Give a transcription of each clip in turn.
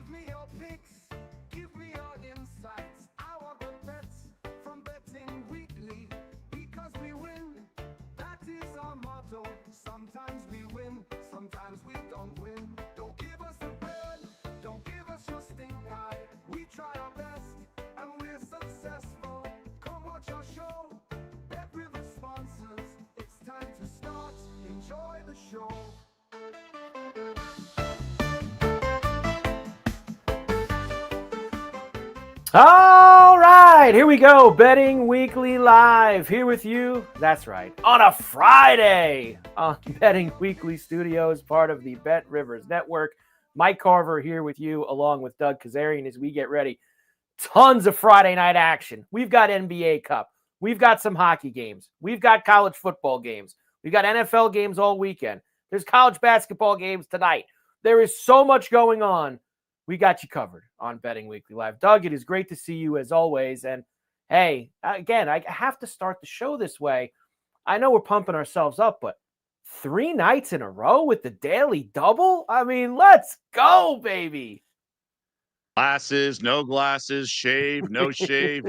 me your picks, give me your insights. I want the bets from Betting Weekly, because we win. That is our motto. Sometimes we win, sometimes we don't win. Don't give us a bird, don't give us your stink eye. We try our best and we're successful. Come watch our show, Bet River sponsors. It's time to start, enjoy the show. All right, here we go. Betting Weekly Live here with you. That's right, on a Friday on Betting Weekly Studios, part of the Bet Rivers Network. Mike Carver here with you, along with Doug Kezirian, as we get ready. Tons of Friday night action. We've got NBA Cup. We've got some hockey games. We've got college football games. We've got NFL games all weekend. There's college basketball games tonight. There is so much going on. We got you covered on Betting Weekly Live. Doug, it is great to see you as always. And hey, again, I have to start the show this way. I know we're pumping ourselves up, but 3 nights in a row with the daily double? I mean, let's go, baby. Glasses, no glasses, shave, no shave.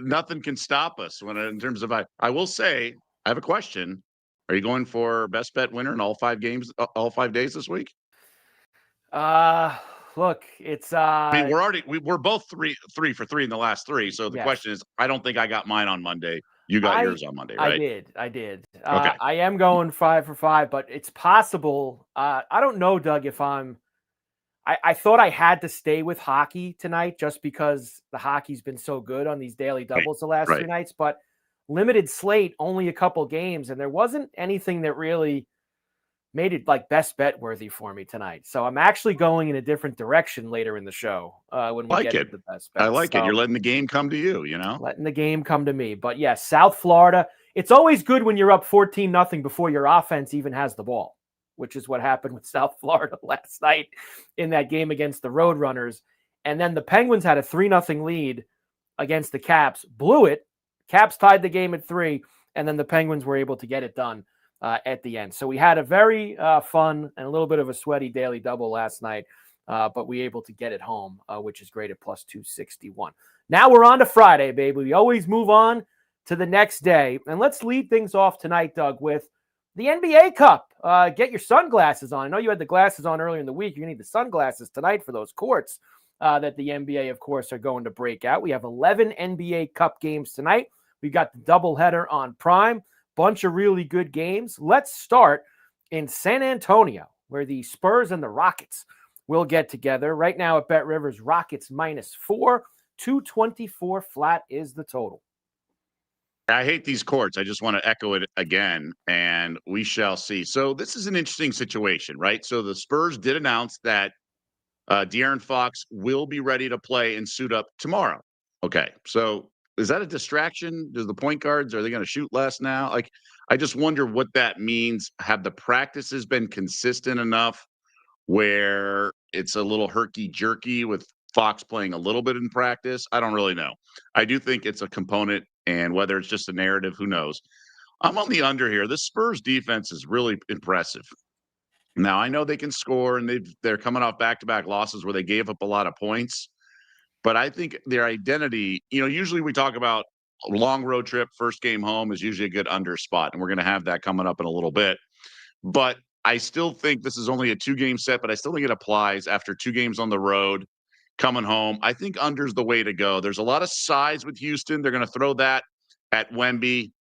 Nothing can stop us in terms of. I will say, I have a question. Are you going for best bet winner in all 5 games, all 5 days this week? Look, it's I mean, we're both three for 3 in the last 3. So the yes. question is, I don't think I got mine on Monday. You got yours on Monday, right? I did. Okay. I am going 5 for 5, but it's possible. I don't know, Doug, if I thought I had to stay with hockey tonight just because the hockey's been so good on these daily doubles the last 3 nights, but limited slate, only a couple games, and there wasn't anything that really made it like best bet worthy for me tonight. So I'm actually going in a different direction later in the show when we get to the best bets. I like it. You're letting the game come to you, Letting the game come to me. But yes, South Florida, it's always good when you're up 14-0 before your offense even has the ball, which is what happened with South Florida last night in that game against the Roadrunners. And then the Penguins had a 3-0 lead against the Caps, blew it. Caps tied the game at 3, and then the Penguins were able to get it done at the end. So we had a very fun and a little bit of a sweaty daily double last night, but we were able to get it home, which is great at plus 261. Now we're on to Friday, baby. We always move on to the next day. And let's lead things off tonight, Doug, with the NBA Cup. Get your sunglasses on. I know you had the glasses on earlier in the week. You're going to need the sunglasses tonight for those courts that the NBA, of course, are going to break out. We have 11 NBA Cup games tonight. We've got the doubleheader on Prime. Bunch of really good games. Let's start in San Antonio, where the Spurs and the Rockets will get together. Right now at Bet Rivers, Rockets -4, 224 flat is the total. I hate these courts. I just want to echo it again, and we shall see. So this is an interesting situation, right? So the Spurs did announce that De'Aaron Fox will be ready to play and suit up tomorrow. Okay, so is that a distraction? Does the point guards, are they going to shoot less now? Like, I just wonder what that means. Have the practices been consistent enough where it's a little herky-jerky with Fox playing a little bit in practice? I don't really know. I do think it's a component, and whether it's just a narrative, who knows? I'm on the under here. This Spurs defense is really impressive. Now, I know they can score, and they're coming off back-to-back losses where they gave up a lot of points. But I think their identity, usually we talk about a long road trip, first game home is usually a good under spot. And we're going to have that coming up in a little bit. But I still think this is only a 2-game set, but I still think it applies after 2 games on the road, coming home. I think under's the way to go. There's a lot of size with Houston. They're going to throw that at Wemby.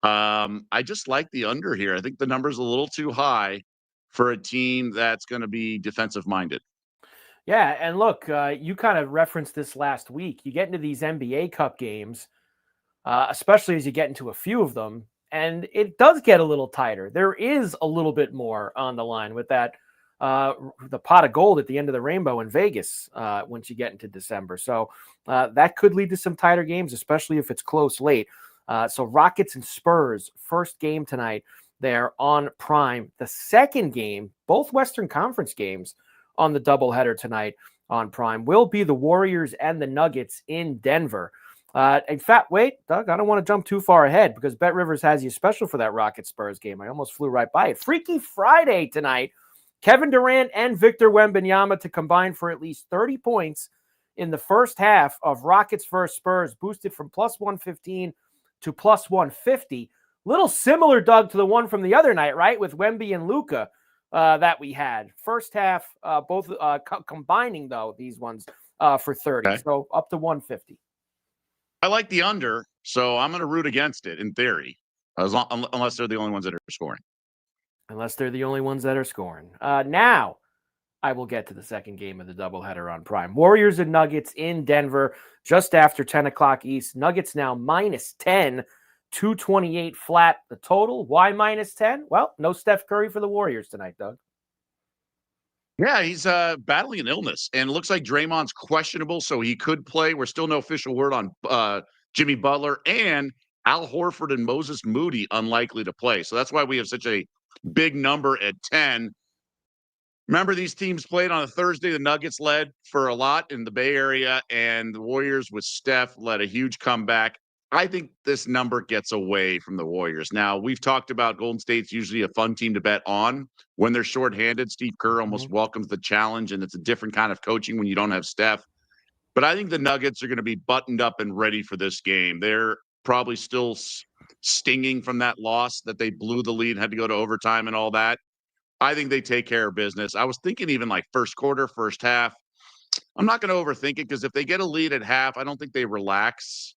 I just like the under here. I think the number's a little too high for a team that's going to be defensive-minded. Yeah, and look, you kind of referenced this last week. You get into these NBA Cup games, especially as you get into a few of them, and it does get a little tighter. There is a little bit more on the line with that, the pot of gold at the end of the rainbow in Vegas once you get into December. So that could lead to some tighter games, especially if it's close late. So Rockets and Spurs, first game tonight there on Prime. The second game, both Western Conference games, on the doubleheader tonight on Prime will be the Warriors and the Nuggets in Denver. In fact, wait, Doug, I don't want to jump too far ahead because Bet Rivers has you special for that Rocket Spurs game. I almost flew right by it. Freaky Friday tonight Kevin Durant and Victor Wembanyama to combine for at least 30 points in the first half of Rockets versus Spurs, boosted from plus 115 to plus 150. Little similar, Doug, to the one from the other night, right? With Wemby and Luka that we had. First half, both combining, though, these ones for 30. Okay. So up to 150. I like the under, so I'm going to root against it in theory, unless they're the only ones that are scoring. Unless they're the only ones that are scoring. Now, I will get to the second game of the doubleheader on Prime. Warriors and Nuggets in Denver just after 10 o'clock East. Nuggets now minus 10, 228 flat the total. Why minus 10? Well, no Steph Curry for the Warriors tonight, Doug. Yeah, he's battling an illness, and it looks like Draymond's questionable, so he could play. We're still no official word on Jimmy Butler, and Al Horford and Moses Moody unlikely to play. So that's why we have such a big number at 10. Remember, these teams played on a Thursday. The Nuggets led for a lot in the Bay Area, and the Warriors with Steph led a huge comeback. I think this number gets away from the Warriors. Now, we've talked about Golden State's usually a fun team to bet on. When they're shorthanded, Steve Kerr almost welcomes the challenge, and it's a different kind of coaching when you don't have Steph. But I think the Nuggets are going to be buttoned up and ready for this game. They're probably still stinging from that loss that they blew the lead, had to go to overtime and all that. I think they take care of business. I was thinking even like first quarter, first half. I'm not going to overthink it because if they get a lead at half, I don't think they relax.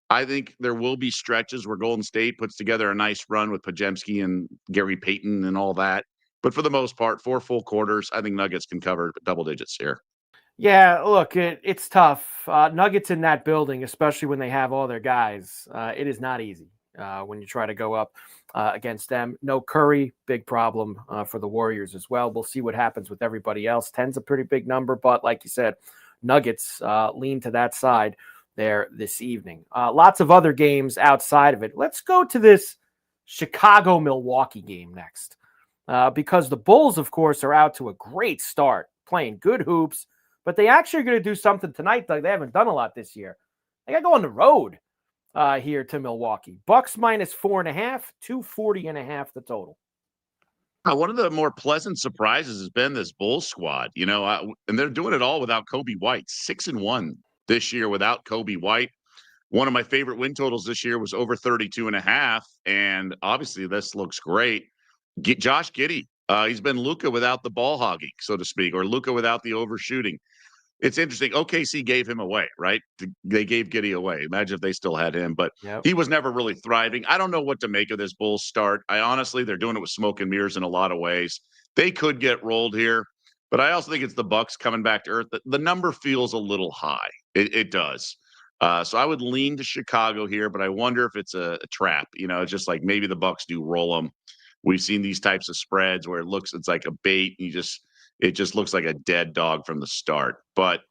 I think there will be stretches where Golden State puts together a nice run with Podziemski and Gary Payton and all that. But for the most part, 4 full quarters, I think Nuggets can cover double digits here. Yeah, look, it's tough. Nuggets in that building, especially when they have all their guys, it is not easy when you try to go up against them. No Curry, big problem for the Warriors as well. We'll see what happens with everybody else. 10's a pretty big number, but like you said, Nuggets lean to that side there this evening. Lots of other games outside of it. Let's go to this Chicago-Milwaukee game next because the Bulls, of course, are out to a great start, playing good hoops, but they actually are going to do something tonight, Doug. They haven't done a lot this year. They got to go on the road here to Milwaukee. Bucks minus 4.5, 240.5 the total. One of the more pleasant surprises has been this Bulls squad, and they're doing it all without Kobe White. 6-1 this year without Kobe White. One of my favorite win totals this year was over 32.5, and obviously this looks great. Josh Giddey, he's been Luka without the ball hogging, so to speak, or Luka without the overshooting. It's interesting. OKC gave him away, right? They gave Giddey away. Imagine if they still had him, but He was never really thriving. I don't know what to make of this Bulls start. They're doing it with smoke and mirrors in a lot of ways. They could get rolled here, but I also think it's the Bucks coming back to earth. The number feels a little high. It does. So I would lean to Chicago here, but I wonder if it's a trap. It's just like maybe the Bucks do roll them. We've seen these types of spreads where it's like a bait. It just looks like a dead dog from the start. But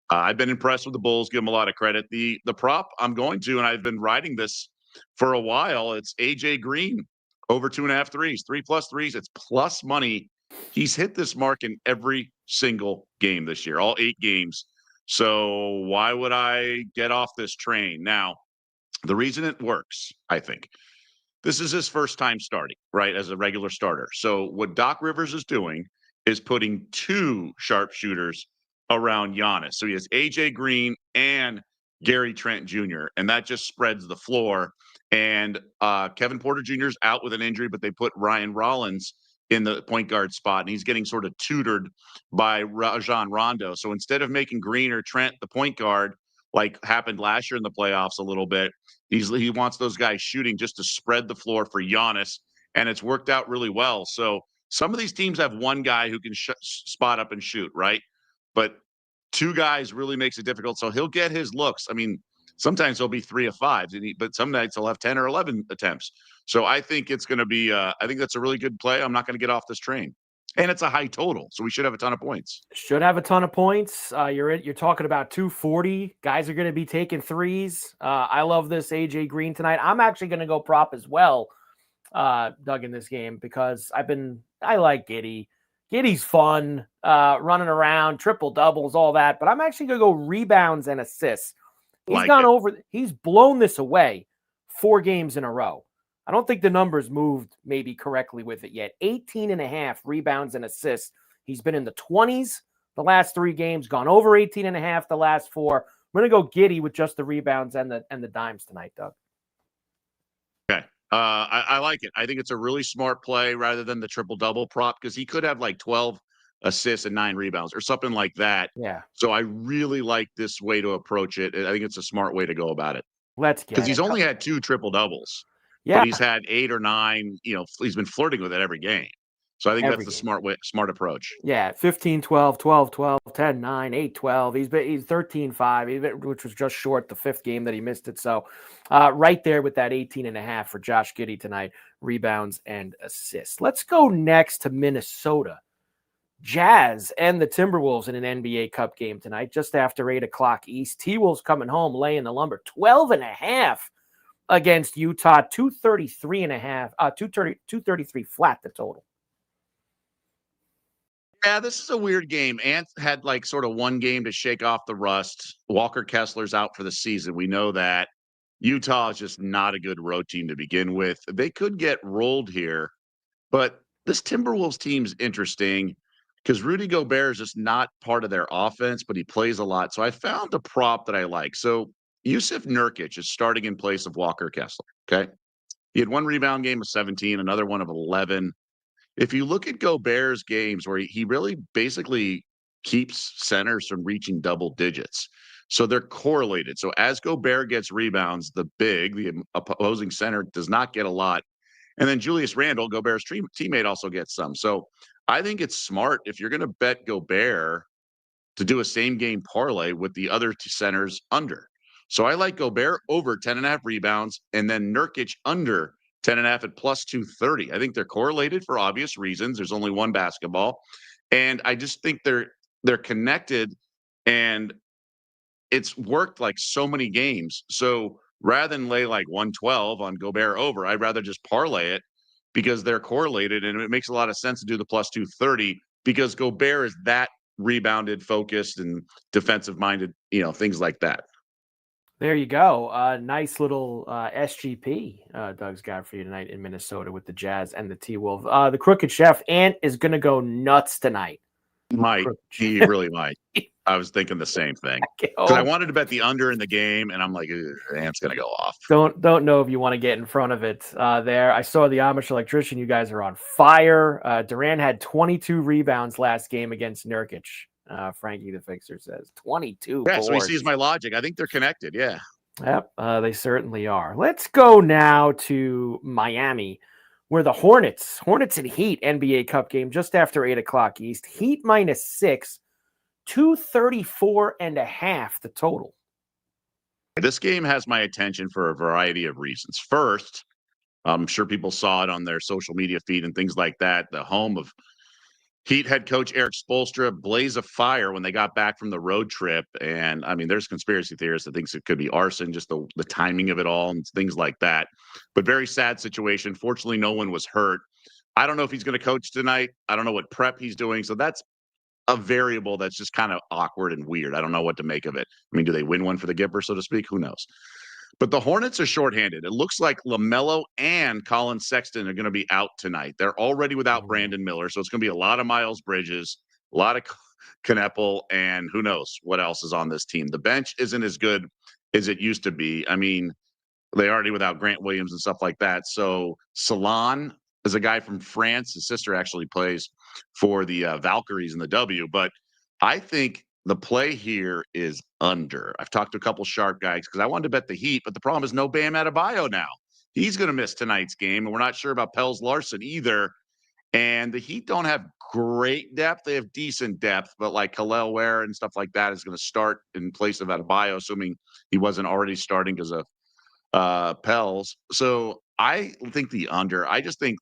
I've been impressed with the Bulls. Give them a lot of credit. The prop I'm going to, and I've been riding this for a while. It's AJ Green over 2.5 threes, 3+ threes. It's plus money. He's hit this mark in every single game this year, all 8 games. So why would I get off this train? Now, the reason it works, I think, this is his first time starting, right, as a regular starter. So what Doc Rivers is doing is putting 2 sharpshooters around Giannis. So he has AJ Green and Gary Trent Jr., and that just spreads the floor. And Kevin Porter Jr. is out with an injury, but they put Ryan Rollins in the point guard spot, and he's getting sort of tutored by Rajon Rondo. So instead of making Green or Trent the point guard, like happened last year in the playoffs a little bit, he wants those guys shooting just to spread the floor for Giannis, and it's worked out really well. So some of these teams have one guy who can spot up and shoot, right? But 2 guys really makes it difficult. So he'll get his looks. I mean, sometimes he'll be 3 of 5, but some nights he'll have 10 or 11 attempts. So I think it's going to be I think that's a really good play. I'm not going to get off this train. And it's a high total, so we should have a ton of points. Should have a ton of points. You're talking about 240. Guys are going to be taking threes. I love this AJ Green tonight. I'm actually going to go prop as well, Doug, in this game because I like Giddey. Giddey's fun, running around, triple doubles, all that. But I'm actually going to go rebounds and assists. He's blown this away 4 games in a row. I don't think the numbers moved maybe correctly with it yet. 18.5 rebounds and assists He's been in the 20s the last 3 games, gone over 18.5 the last 4. I'm going to go Giddy with just the rebounds and the dimes tonight, Doug. Okay. I like it. I think it's a really smart play rather than the triple-double prop because he could have like 12 assists and 9 rebounds or something like that. Yeah. So I really like this way to approach it. I think it's a smart way to go about it. Let's get Because it. he's only had 2 triple-doubles. Yeah. But he's had 8 or 9, he's been flirting with it every game. So I think Every that's the game. smart approach. Yeah, 15, 12, 12, 12, 10, 9, 8, 12. He's 13, 5, which was just short the 5th game that he missed it. So right there with that 18.5 for Josh Giddey tonight, rebounds and assists. Let's go next to Minnesota. Jazz and the Timberwolves in an NBA Cup game tonight, just after 8 o'clock East. T-Wolves coming home, laying the lumber, 12.5 against Utah, 233 flat the total. Yeah, this is a weird game. Ant had like sort of one game to shake off the rust. Walker Kessler's out for the season. We know that. Utah is just not a good road team to begin with. They could get rolled here, but this Timberwolves team's interesting because Rudy Gobert is just not part of their offense, but he plays a lot. So I found a prop that I like. So Yusuf Nurkic is starting in place of Walker Kessler. Okay. He had 1 rebound game of 17, another one of 11. If you look at Gobert's games where he really basically keeps centers from reaching double digits. So they're correlated. So as Gobert gets rebounds, the opposing center does not get a lot. And then Julius Randle, Gobert's teammate, also gets some. So I think it's smart if you're going to bet Gobert to do a same game parlay with the other 2 centers under. So I like Gobert over 10.5 rebounds and then Nurkic under 10.5 at plus 230. I think they're correlated for obvious reasons. There's only one basketball. And I just think they're connected and it's worked like so many games. So rather than lay like 112 on Gobert over, I'd rather just parlay it because they're correlated and it makes a lot of sense to do the plus 230 because Gobert is that rebounded, focused, and defensive minded, things like that. There you go. Nice little SGP Doug's got for you tonight in Minnesota with the Jazz and the T-Wolves. The Crooked Chef, Ant is going to go nuts tonight. He really might. I was thinking the same thing. Because I wanted to bet the under in the game, and I'm like, Ant's going to go off. Don't know if you want to get in front of it there. I saw the Amish Electrician. You guys are on fire. Durant had 22 rebounds last game against Nurkic. Frankie the Fixer says 22 Yeah, boards. so he sees my logic. I think they're connected, yeah. Yep, they certainly are. Let's go now to Miami, where the Hornets and Heat NBA Cup game just after 8 o'clock East. Heat -6, 234.5 the total. This game has my attention for a variety of reasons. First, I'm sure people saw it on their social media feed and things like that. The home of Heat head coach Eric Spoelstra blaze of fire when they got back from the road trip. And I mean, there's conspiracy theorists that thinks it could be arson, just the timing of it all and things like that. But very sad situation. Fortunately, no one was hurt. I don't know if he's going to coach tonight. I don't know what prep he's doing. So that's a variable that's just kind of awkward and weird. I don't know what to make of it. I mean, do they win one for the Gipper, so to speak? Who knows? But the Hornets are shorthanded. It looks like LaMelo and Colin Sexton are going to be out tonight. They're already without Brandon Miller, so it's going to be a lot of Miles Bridges, a lot of Kneppel, and who knows what else is on this team. The bench isn't as good as it used to be. I mean, they're already without Grant Williams and stuff like that. So Salon is a guy from France. His sister actually plays for the Valkyries in the W. But I think the play here is under. I've talked to a couple sharp guys because I wanted to bet the Heat, but the problem is no Bam Adebayo now. He's going to miss tonight's game, and we're not sure about Pels Larson either. And the Heat don't have great depth. They have decent depth, but like Khalil Ware and stuff like that is going to start in place of Adebayo, assuming he wasn't already starting because of Pels. So I think the under. I just think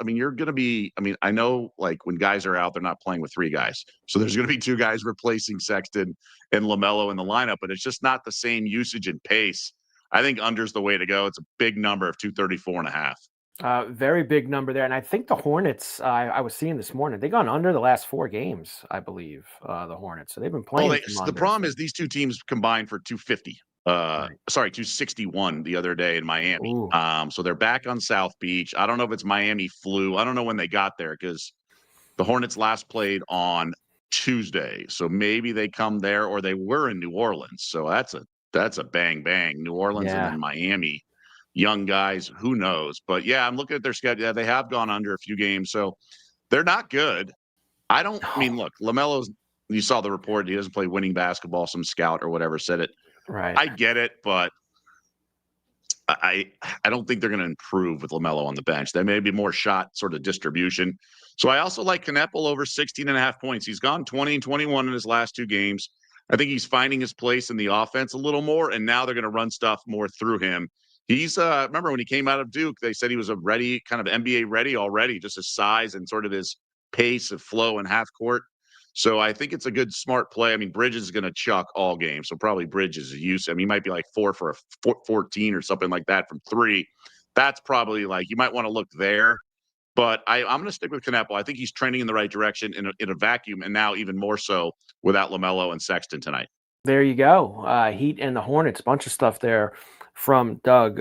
you're going to be, I know like when guys are out, they're not playing with 3 guys. So there's going to be 2 guys replacing Sexton and LaMelo in the lineup, but it's just not the same usage and pace. I think under's the way to go. It's a big number of 234.5. Very big number there. And I think the Hornets, I was seeing this morning, they've gone under the last 4 games, I believe, the Hornets. So they've been playing. The problem is these 2 teams combined for 250. 261 the other day in Miami. So they're back on South Beach. I don't know if it's Miami flu. I don't know when they got there because The Hornets last played on Tuesday, so maybe they come there, or they were in New Orleans. So that's a bang bang. New Orleans and Yeah. then Miami. Young guys, who knows? But yeah, I'm looking at their schedule. Yeah, they have gone under a few games, so they're not good. I mean, look, LaMelo's. You saw the report. He doesn't play winning basketball. Some scout or whatever said it. Right. I get it, but I don't think they're going to improve with LaMelo on the bench. There may be more shot sort of distribution. So I also like Kneppel over 16.5 points. He's gone 20 and 21 in his last 2 games. I think he's finding his place in the offense a little more, and now they're going to run stuff more through him. He's remember when he came out of Duke, they said he was a ready, kind of NBA ready already, just his size and sort of his pace of flow and half court. So I think it's a good, smart play. I mean, Bridges is going to chuck all game, so probably Bridges is used. I mean, he might be like 4 for 14 or something like that from 3. That's probably like you might want to look there. But I'm going to stick with Kneppel. I think he's trending in the right direction in a vacuum, and now even more so without LaMelo and Sexton tonight. There you go. Heat and the Hornets, bunch of stuff there from Doug.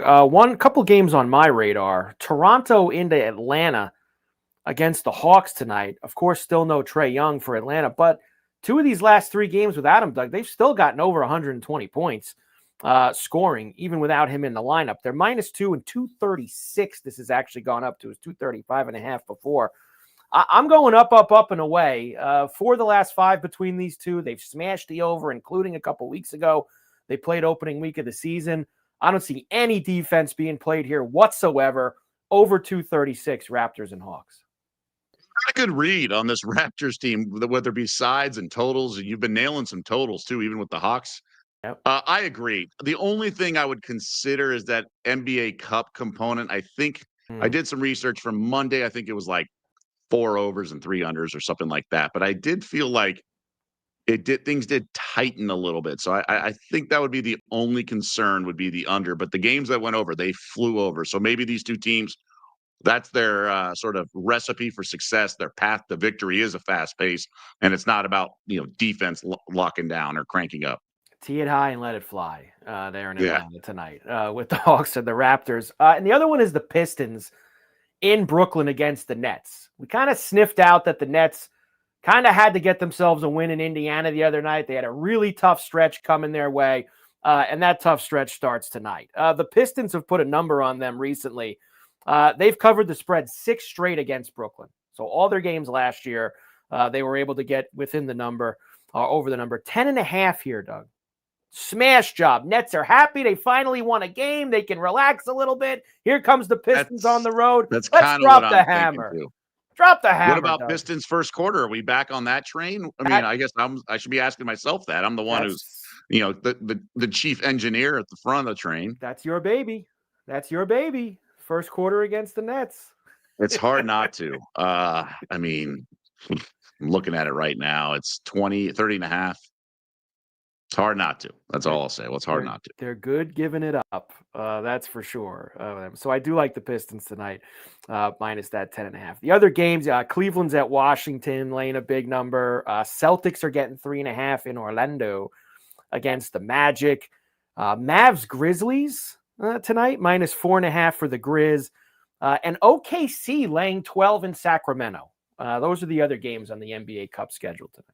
Couple games on my radar. Toronto into Atlanta against the Hawks tonight. Of course, still no Trae Young for Atlanta, but 2 of these last 3 games without him, Doug, they've still gotten over 120 points scoring, even without him in the lineup. They're -2 and 236. This has actually gone up to his 235.5 before. I'm going up and away. 4 of the last 5 between these two. They've smashed the over, including a couple weeks ago. They played opening week of the season. I don't see any defense being played here whatsoever. Over 236, Raptors and Hawks. A good read on this Raptors team, whether it be sides and totals, and you've been nailing some totals too, even with the Hawks. Yep. I agree. The only thing I would consider is that NBA Cup component. I think I did some research from Monday. I think it was like 4 overs and 3 unders or something like that. But I did feel like things did tighten a little bit. So I think that would be the only concern would be the under. But the games that went over, they flew over. So maybe these 2 teams, that's their sort of recipe for success. Their path to victory is a fast pace, and it's not about defense locking down or cranking up. Tee it high and let it fly there in Atlanta tonight with the Hawks and the Raptors. And the other one is the Pistons in Brooklyn against the Nets. We kind of sniffed out that the Nets kind of had to get themselves a win in Indiana the other night. They had a really tough stretch coming their way, and that tough stretch starts tonight. The Pistons have put a number on them recently. They've covered the spread 6 straight against Brooklyn. So all their games last year, they were able to get within the number, over the number. 10.5 here, Doug. Smash job. Nets are happy. They finally won a game. They can relax a little bit. Here comes the Pistons on the road. Let's drop the hammer. Drop the hammer. What about Doug. Pistons first quarter? Are we back on that train? I mean, I guess I should be asking myself that. I'm the one who's, the chief engineer at the front of the train. That's your baby. That's your baby. First quarter against the Nets. It's hard not to. I mean, I'm looking at it right now. It's 30.5. It's hard not to. That's all I'll say. Well, it's hard not to. They're good giving it up. That's for sure. So I do like the Pistons tonight, minus that 10.5. The other games, Cleveland's at Washington, laying a big number. Celtics are getting 3.5 in Orlando against the Magic. Mavs Grizzlies tonight, minus 4.5 for the Grizz. And OKC laying 12 in Sacramento. Those are the other games on the NBA Cup schedule tonight.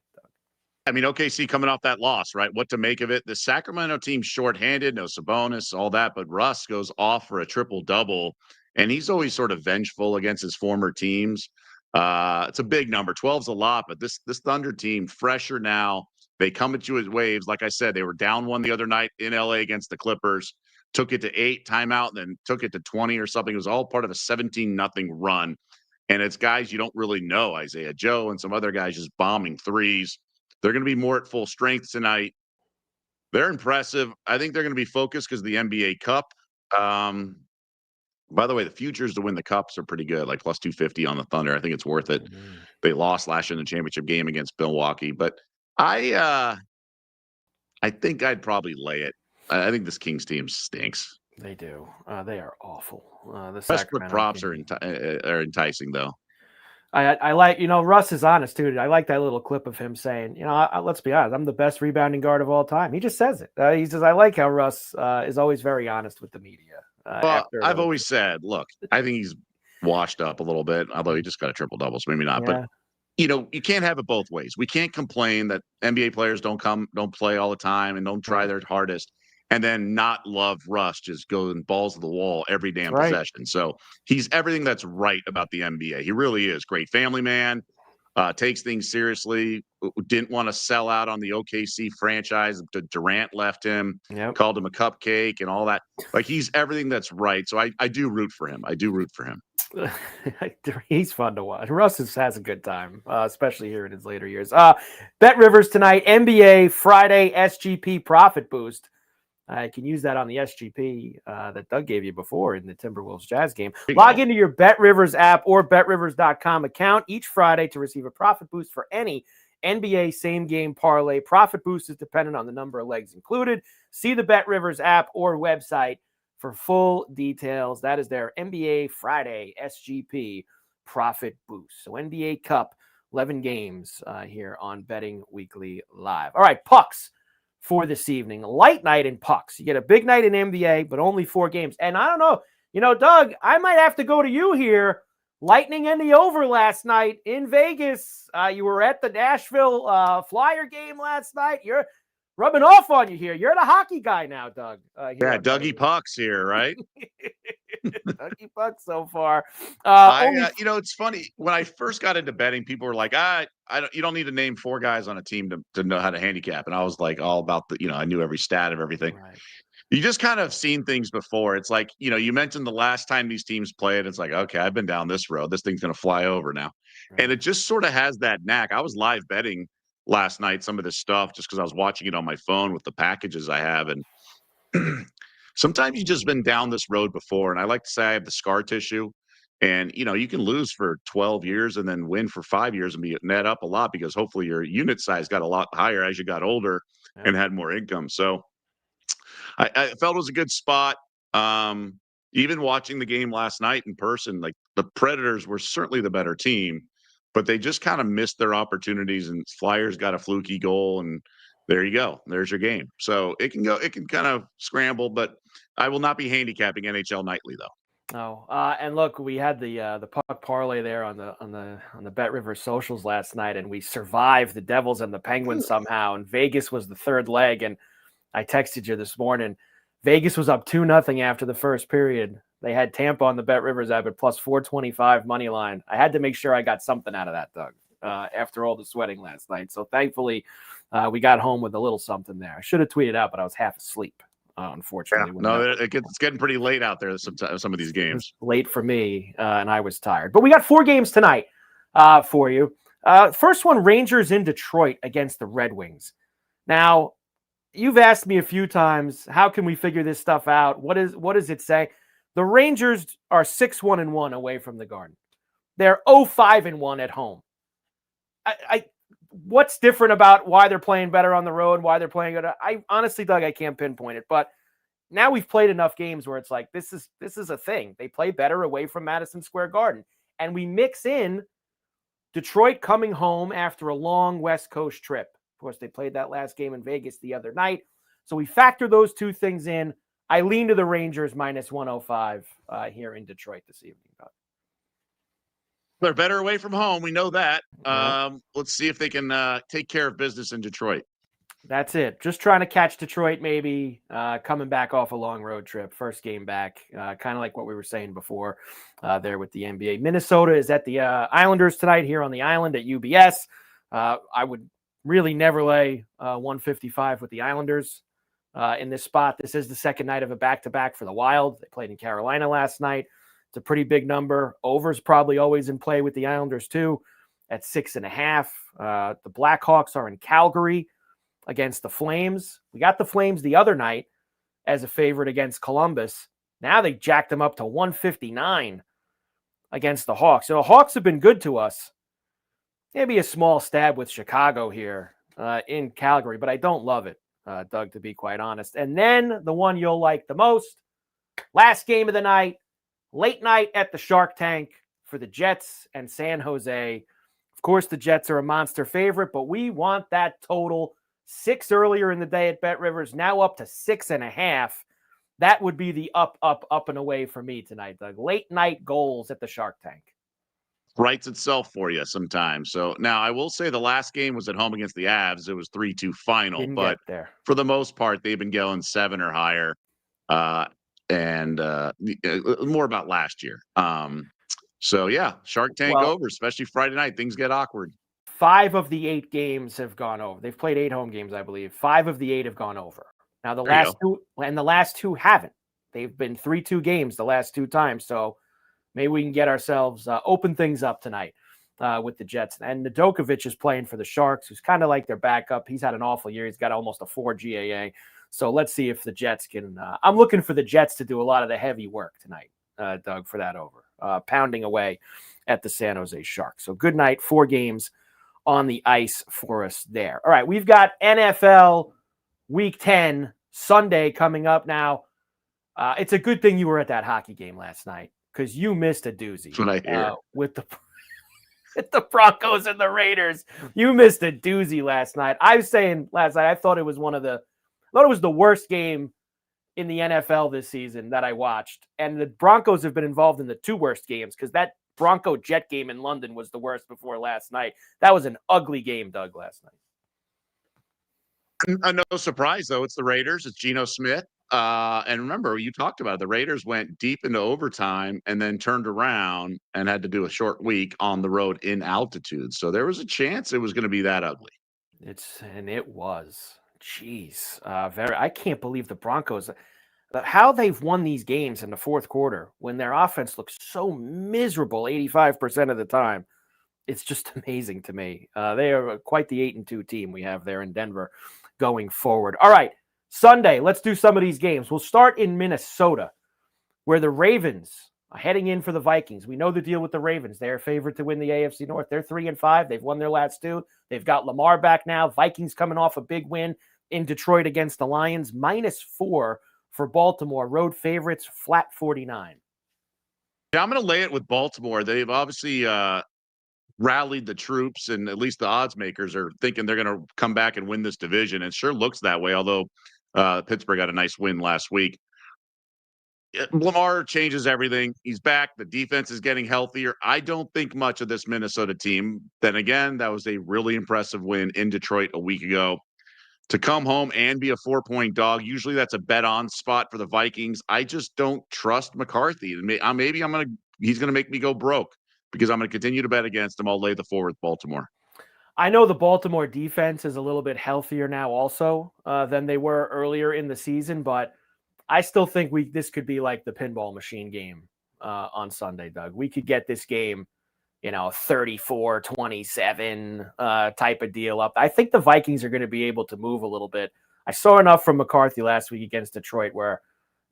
I mean, OKC coming off that loss, right? What to make of it? The Sacramento team shorthanded, no Sabonis, all that, but Russ goes off for a triple-double, and he's always sort of vengeful against his former teams. It's a big number. 12's a lot, but this Thunder team, fresher now. They come at you as waves. Like I said, they were down 1 the other night in LA against the Clippers, took it to 8 timeout, and then took it to 20 or something. It was all part of a 17-0 run, and it's guys you don't really know, Isaiah Joe and some other guys just bombing threes. They're going to be more at full strength tonight. They're impressive. I think they're going to be focused because of the NBA Cup. By the way, the futures to win the Cups are pretty good, like plus 250 on the Thunder. I think it's worth it. They lost last year in the championship game against Milwaukee, but I think I'd probably lay it. I think this Kings team stinks. They do. They are awful. The Westbrook props are enticing, though. I like, Russ is honest, too. I like that little clip of him saying, let's be honest, I'm the best rebounding guard of all time. He just says it. He says, I like how Russ is always very honest with the media. Well, I've always said, look, I think he's washed up a little bit, although he just got a triple-double, so maybe not. Yeah. you can't have it both ways. We can't complain that NBA players don't play all the time and don't try their hardest, and then not love Russ just going balls to the wall every That's damn right. possession. So he's everything that's right about the NBA. He really is. Great family man, takes things seriously, didn't want to sell out on the OKC franchise. Durant left him, Yep. called him a cupcake and all that. Like, he's everything that's right. So I do root for him. I do root for him. He's fun to watch. Russ has a good time, especially here in his later years. Bet Rivers tonight, NBA Friday SGP profit boost. I can use that on the SGP that Doug gave you before in the Timberwolves Jazz game. Log into your Bet Rivers app or betrivers.com account each Friday to receive a profit boost for any NBA same game parlay. Profit boost is dependent on the number of legs included. See the Bet Rivers app or website for full details. That is their NBA Friday SGP profit boost. So NBA Cup, 11 games here on Betting Weekly Live. All right, pucks for this evening. Light night in pucks. You get a big night in NBA, but only 4 games. And I don't know, Doug, I might have to go to you here. Lightning in the over last night in Vegas. You were at the Nashville Flyer game last night. You're rubbing off on you here. You're the hockey guy now, Doug. Yeah, Dougie Pucks here, right? Dougie Pucks so far. It's funny. When I first got into betting, people were like, you don't need to name 4 guys on a team to know how to handicap. And I was like all about I knew every stat of everything. Right. You just kind of seen things before. It's like, you mentioned the last time these teams played. It's like, okay, I've been down this road. This thing's going to fly over now. Right. And it just sort of has that knack. I was live betting last night, some of this stuff, just because I was watching it on my phone with the packages I have. And sometimes you've just been down this road before. And I like to say I have the scar tissue. And, you can lose for 12 years and then win for 5 years and be net up a lot because hopefully your unit size got a lot higher as you got older and had more income. So I felt it was a good spot. Even watching the game last night in person, like the Predators were certainly the better team, but they just kind of missed their opportunities, and Flyers got a fluky goal, and there you go. There's your game. So it can kind of scramble, but I will not be handicapping NHL nightly though. Oh, and look, we had the puck parlay there on the Bet River socials last night, and we survived the Devils and the Penguins somehow. And Vegas was the third leg, and I texted you this morning. Vegas was up 2-0 after the first period. They had Tampa on the Bet Rivers app at plus 425 money line. I had to make sure I got something out of that, Doug, after all the sweating last night. So thankfully, we got home with a little something there. I should have tweeted out, but I was half asleep. Unfortunately, it's getting pretty late out there. Some of these games late for me, and I was tired. But we got 4 games tonight for you. First one, Rangers in Detroit against the Red Wings. Now, you've asked me a few times, how can we figure this stuff out? What does it say? The Rangers are 6-1-1 away from the Garden. They're 0-5-1 at home. What's different about why they're playing better on the road, why they're playing good? I honestly, Doug, I can't pinpoint it. But now we've played enough games where it's like, this is a thing. They play better away from Madison Square Garden. And we mix in Detroit coming home after a long West Coast trip. Of course, they played that last game in Vegas the other night. So we factor those 2 things in. I lean to the Rangers minus 105 here in Detroit this evening. They're better away from home. We know that. Let's see if they can take care of business in Detroit. That's it. Just trying to catch Detroit, maybe coming back off a long road trip. First game back, kind of like what we were saying before there with the NBA. Minnesota is at the Islanders tonight here on the island at UBS. I would really never lay 155 with the Islanders in this spot. This is the second night of a back-to-back for the Wild. They played in Carolina last night. It's a pretty big number. Over's probably always in play with the Islanders too at 6.5. The Blackhawks are in Calgary against the Flames. We got the Flames the other night as a favorite against Columbus. Now they jacked them up to 159 against the Hawks. So the Hawks have been good to us. Maybe a small stab with Chicago here in Calgary, but I don't love it, Doug, to be quite honest. And then the one you'll like the most, last game of the night, late night at the Shark Tank for the Jets and San Jose. Of course, the Jets are a monster favorite, but we want that total 6 earlier in the day at Bet Rivers, now up to 6.5. That would be the up and away for me tonight, Doug. Late night goals at the Shark Tank. writes itself for you sometimes. So now I will say the last game was at home against the Avs. It was 3-2 final, Didn't but get there. for the most part, they've been going 7 or higher. And more about last year. So yeah, Shark Tank Well, over, especially Friday night. Things get awkward. 5 of the 8 games have gone over. They've played 8 home games, I believe. 5 of the 8 have gone over. Now the last 2 haven't. They've been 3-2 games the last 2 times. So maybe we can get ourselves open things up tonight with the Jets. And Nedokovic is playing for the Sharks, who's kind of like their backup. He's had an awful year. He's got almost a 4 GAA. So let's see if the Jets can. I'm looking for the Jets to do a lot of the heavy work tonight, Doug, for that over. Pounding away at the San Jose Sharks. So good night. 4 games on the ice for us there. All right, we've got NFL Week 10 Sunday coming up now. It's a good thing you were at that hockey game last night because you missed a doozy. That's what I hear. With the Broncos and the Raiders. You missed a doozy last night. I was saying last night I thought it was the worst game in the NFL this season that I watched. And the Broncos have been involved in the 2 worst games because that Bronco Jet game in London was the worst before last night. That was an ugly game, Doug, last night. No surprise, though. It's the Raiders. It's Geno Smith. And remember, you talked about it. The Raiders went deep into overtime and then turned around and had to do a short week on the road in altitude. So there was a chance it was going to be that ugly. It was. Jeez. I can't believe the Broncos, how they've won these games in the fourth quarter when their offense looks so miserable 85% of the time. It's just amazing to me. They are quite the 8-2 team we have there in Denver going forward. All right, Sunday, let's do some of these games. We'll start in Minnesota, where the Ravens are heading in for the Vikings. We know the deal with the Ravens. They're favored to win the AFC North. They're 3-5. They've won their last 2. They've got Lamar back now. Vikings coming off a big win in Detroit against the Lions. -4 for Baltimore. Road favorites, flat 49. Yeah, I'm going to lay it with Baltimore. They've obviously rallied the troops, and at least the odds makers are thinking they're going to come back and win this division. It sure looks that way, although Pittsburgh got a nice win last week. Lamar changes everything. He's back. The defense is getting healthier. I don't think much of this Minnesota team. Then again, that was a really impressive win in Detroit a week ago. To come home and be a 4-point dog, usually that's a bet on spot for the Vikings. I just don't trust McCarthy. Maybe he's going to make me go broke because I'm going to continue to bet against him. I'll lay the 4 with Baltimore. I know the Baltimore defense is a little bit healthier now also than they were earlier in the season, but I still think this could be like the pinball machine game on Sunday, Doug. We could get this game, 34-27 type of deal up. I think the Vikings are going to be able to move a little bit. I saw enough from McCarthy last week against Detroit where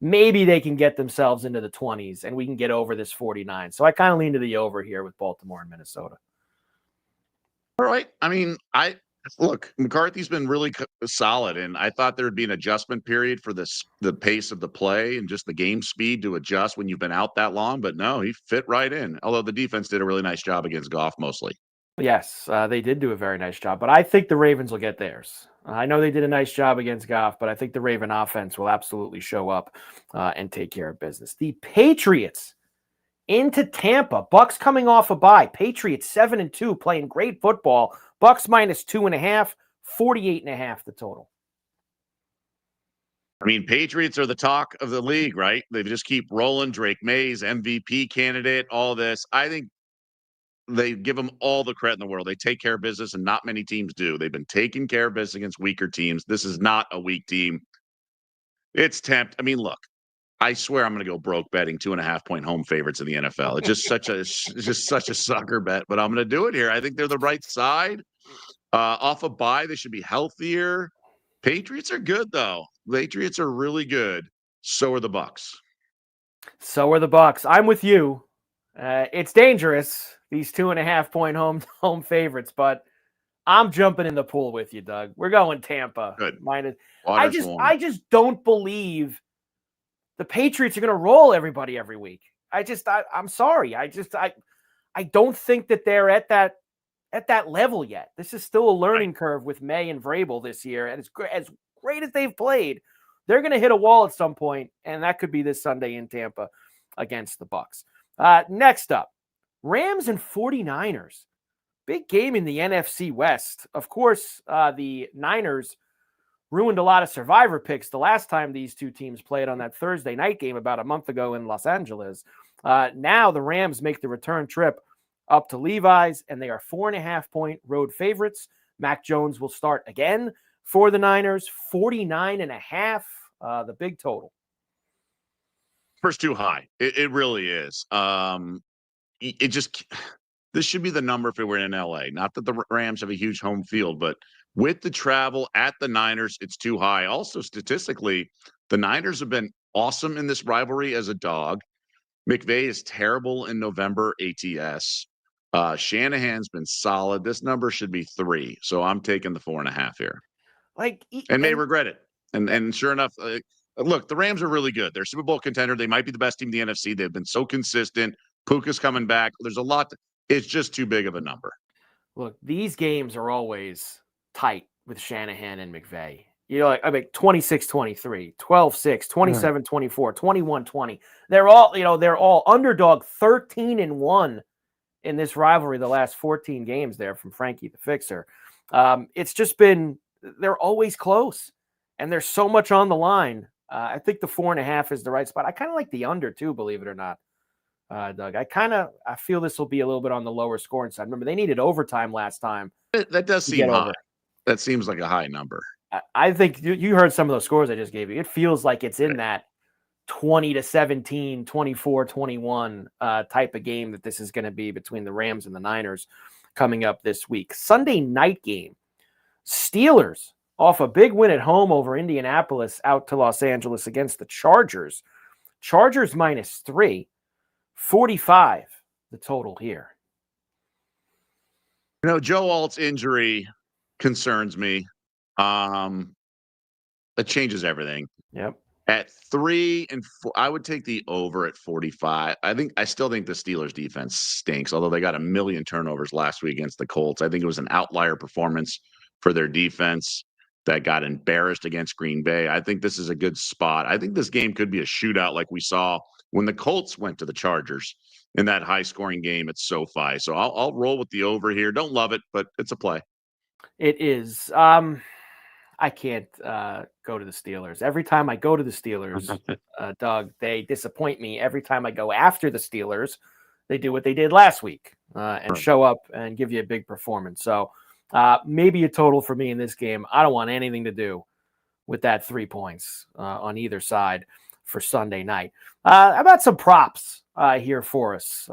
maybe they can get themselves into the 20s and we can get over this 49. So I kind of lean to the over here with Baltimore and Minnesota. All right. I mean, look, McCarthy's been really solid, and I thought there would be an adjustment period for the pace of the play and just the game speed to adjust when you've been out that long. But no, he fit right in, although the defense did a really nice job against Goff mostly. Yes, they did do a very nice job, but I think the Ravens will get theirs. I know they did a nice job against Goff, but I think the Raven offense will absolutely show up and take care of business. The Patriots into Tampa. Bucks coming off a bye. Patriots 7-2, playing great football. Bucks -2.5, 48.5 the total. I mean, Patriots are the talk of the league, right? They just keep rolling. Drake Mays, MVP candidate, all this. I think they give them all the credit in the world. They take care of business, and not many teams do. They've been taking care of business against weaker teams. This is not a weak team. It's tempt. I mean, look, I swear I'm going to go broke betting 2.5-point home favorites in the NFL. It's just such a sucker bet, but I'm going to do it here. I think they're the right side. Off a bye, they should be healthier. Patriots are good, though. Patriots are really good. So are the Bucks. So are the Bucks. I'm with you. It's dangerous, these 2.5-point home favorites, but I'm jumping in the pool with you, Doug. We're going Tampa. Good. I just don't believe the Patriots are going to roll everybody every week. I'm sorry. I don't think that they're at that level yet. This is still a learning curve with May and Vrabel this year. And as great as they've played, they're going to hit a wall at some point, and that could be this Sunday in Tampa against the Bucks. Next up, Rams and 49ers. Big game in the NFC West. Of course, the Niners ruined a lot of survivor picks the last time these two teams played on that Thursday night game about a month ago in Los Angeles. Now the Rams make the return trip up to Levi's, and they are 4.5-point road favorites. Mac Jones will start again for the Niners, 49.5, the big total. First too high. It really is. It just this should be the number if it were in LA. Not that the Rams have a huge home field, but with the travel at the Niners, it's too high. Also, statistically, the Niners have been awesome in this rivalry as a dog. McVay is terrible in November ATS. Shanahan's been solid. This number should be 3, so I'm taking the 4.5 here. May regret it. And sure enough, look, the Rams are really good. They're a Super Bowl contender. They might be the best team in the NFC. They've been so consistent. Puka's coming back. There's a lot. It's just too big of a number. Look, these games are always tight with Shanahan and McVay. 26-23, 12-6, 27-24, 21-20. They're all underdog 13-1 in this rivalry the last 14 games there from Frankie the Fixer. It's just been, they're always close, and there's so much on the line. I think the 4.5 is the right spot. I kind of like the under too, believe it or not, Doug. I feel this will be a little bit on the lower scoring side. Remember, they needed overtime last time. That does seem high. That seems like a high number. I think you heard some of those scores I just gave you. It feels like it's in that 20-17, 24-21 type of game that this is going to be between the Rams and the Niners coming up this week. Sunday night game. Steelers off a big win at home over Indianapolis out to Los Angeles against the Chargers. Chargers -3, 45 the total here. Joe Alt's injury concerns me. It changes everything. Yep. At 3 and 4, I would take the over at 45. I still think the Steelers defense stinks, although they got a million turnovers last week against the Colts. I think it was an outlier performance for their defense that got embarrassed against Green Bay. I think this is a good spot. I think this game could be a shootout like we saw when the Colts went to the Chargers in that high-scoring game at SoFi. So I'll roll with the over here. Don't love it, but it's a play. It is. I can't go to the Steelers. Every time I go to the Steelers, Doug, they disappoint me. Every time I go after the Steelers, they do what they did last week and show up and give you a big performance. So maybe a total for me in this game. I don't want anything to do with that 3 points on either side for Sunday night. How about some props here for us?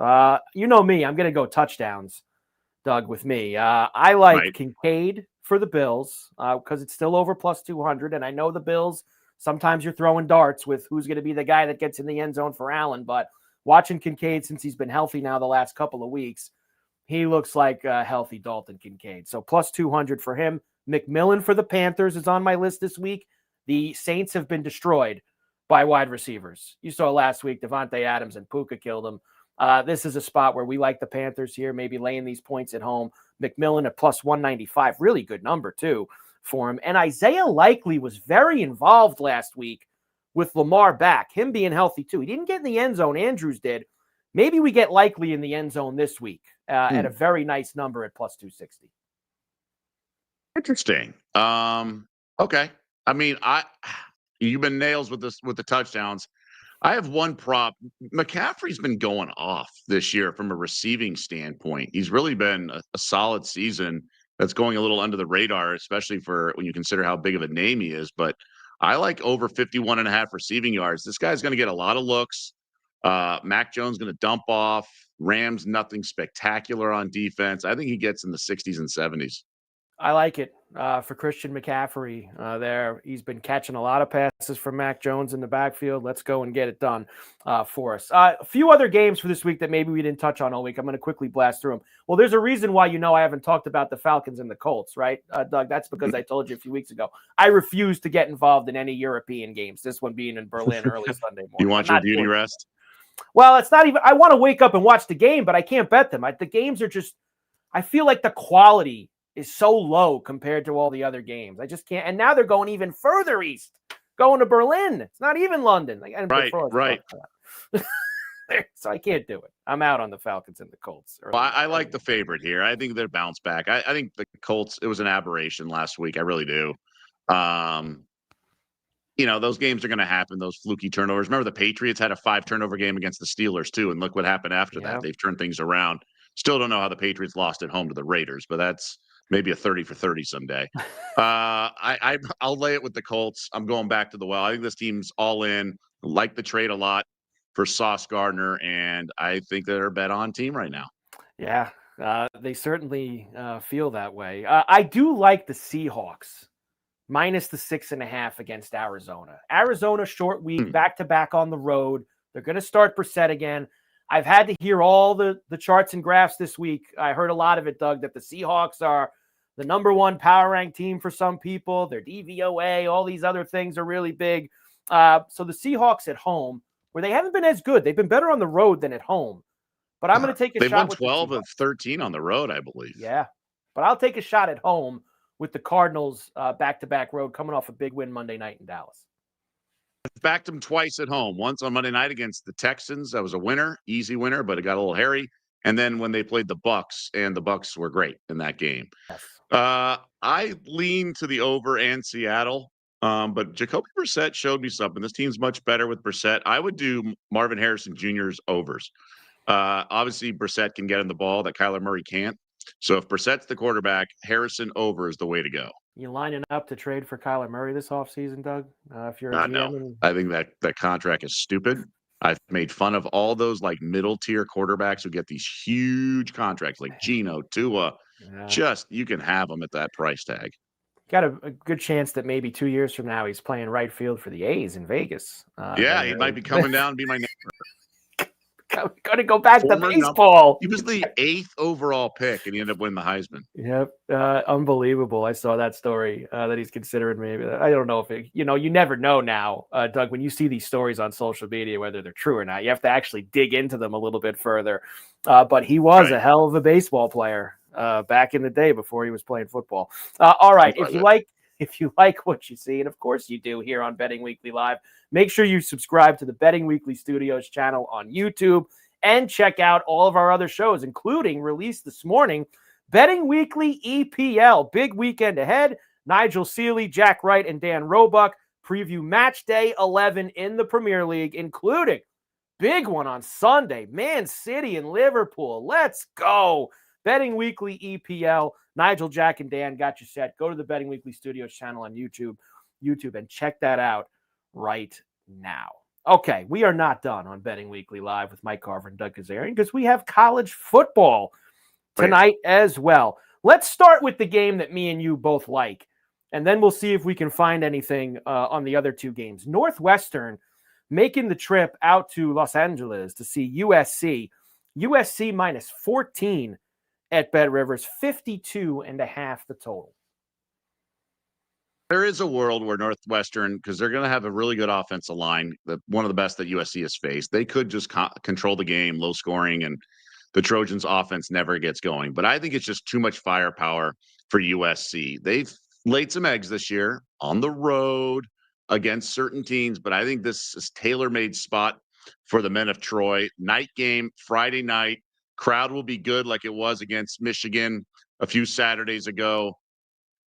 You know me. I'm going to go touchdowns, Doug, with me. I like Kincaid for the Bills because it's still over +200. And I know the Bills, sometimes you're throwing darts with who's going to be the guy that gets in the end zone for Allen. But watching Kincaid since he's been healthy now the last couple of weeks, he looks like a healthy Dalton Kincaid. So +200 for him. McMillan for the Panthers is on my list this week. The Saints have been destroyed by wide receivers. You saw last week, Devontae Adams and Puka killed him. This is a spot where we like the Panthers here, maybe laying these points at home. McMillan at +195, really good number too for him. And Isaiah Likely was very involved last week with Lamar back, him being healthy too. He didn't get in the end zone. Andrews did. Maybe we get Likely in the end zone this week at a very nice number at +260. Interesting. Okay. I mean, you've been nails with this with the touchdowns. I have one prop. McCaffrey's been going off this year from a receiving standpoint. He's really been a solid season that's going a little under the radar, especially for when you consider how big of a name he is. But I like over 51.5 receiving yards. This guy's going to get a lot of looks. Mac Jones going to dump off. Rams, nothing spectacular on defense. I think he gets in the 60s and 70s. I like it for Christian McCaffrey there. He's been catching a lot of passes from Mac Jones in the backfield. Let's go and get it done for us. A few other games for this week that maybe we didn't touch on all week. I'm going to quickly blast through them. Well, there's a reason why I haven't talked about the Falcons and the Colts, right, Doug? That's because I told you a few weeks ago. I refuse to get involved in any European games, this one being in Berlin early Sunday morning. You want your beauty rest? Well, it's not even – I want to wake up and watch the game, but I can't bet them. The games are just – I feel like the quality – is so low compared to all the other games. I just can't. And now they're going even further east, going to Berlin. It's not even London. Right. So I can't do it. I'm out on the Falcons and the Colts. Well, I like the favorite here. I think they're bounce back. I think the Colts, it was an aberration last week. I really do. Um, those games are going to happen, those fluky turnovers. Remember, the Patriots had a 5-turnover game against the Steelers, too, and look what happened after that. They've turned things around. Still don't know how the Patriots lost at home to the Raiders, but that's maybe a 30 for 30 someday. I'll lay it with the Colts. I'm going back to the well. I think this team's all in. Like the trade a lot for Sauce Gardner, and I think they're a bet-on team right now. Yeah, they certainly feel that way. I do like the Seahawks. Minus the 6.5 against Arizona. Arizona, short week, back-to-back on the road. They're going to start Brissett again. I've had to hear all the charts and graphs this week. I heard a lot of it, Doug, that the Seahawks are the number one power rank team for some people. Their DVOA, all these other things are really big. So the Seahawks at home, where they haven't been as good. They've been better on the road than at home. But I'm going to take a shot. They've won 12 of 13 on the road, I believe. Yeah, but I'll take a shot at home with the Cardinals back-to-back road coming off a big win Monday night in Dallas. Backed them twice at home. Once on Monday night against the Texans. That was a winner, easy winner, but it got a little hairy. And then when they played the Bucks, and the Bucks were great in that game. Yes. I lean to the over and Seattle, but Jacoby Brissett showed me something. This team's much better with Brissett. I would do Marvin Harrison Jr.'s overs. Obviously, Brissett can get in the ball that Kyler Murray can't. So if Brissett's the quarterback, Harrison over is the way to go. You lining up to trade for Kyler Murray this offseason, Doug? If you're a GM? No. I think that contract is stupid. I've made fun of all those like middle tier quarterbacks who get these huge contracts like Geno, Tua. Yeah. You can have them at that price tag. Got a good chance that maybe 2 years from now he's playing right field for the A's in Vegas. He might be coming down and be my neighbor. Going to go back to baseball. He was the 8th overall pick, and he ended up winning the Heisman. Yep, unbelievable. I saw that story that he's considering maybe. I don't know if you never know now, Doug. When you see these stories on social media, whether they're true or not, you have to actually dig into them a little bit further. But he was a hell of a baseball player back in the day before he was playing football. All right, if you like what you see, and of course you do here on Betting Weekly Live, make sure you subscribe to the Betting Weekly Studios channel on YouTube and check out all of our other shows, including released this morning, Betting Weekly EPL. Big weekend ahead. Nigel Seeley, Jack Wright, and Dan Roebuck preview match day 11 in the Premier League, including big one on Sunday, Man City and Liverpool. Let's go. Betting Weekly EPL. Nigel, Jack, and Dan got you set. Go to the Betting Weekly Studios channel on YouTube, and check that out right now. Okay, we are not done on Betting Weekly Live with Mike Carver and Doug Kezirian because we have college football tonight as well. Let's start with the game that me and you both like, and then we'll see if we can find anything on the other two games. Northwestern making the trip out to Los Angeles to see USC. USC minus 14 at Bet Rivers, 52.5 the total. There is a world where Northwestern, because they're going to have a really good offensive line, one of the best that USC has faced, they could just control the game, low scoring, and the Trojans' offense never gets going. But I think it's just too much firepower for USC. They've laid some eggs this year on the road against certain teams, but I think this is tailor-made spot for the men of Troy. Night game, Friday night. Crowd will be good like it was against Michigan a few Saturdays ago.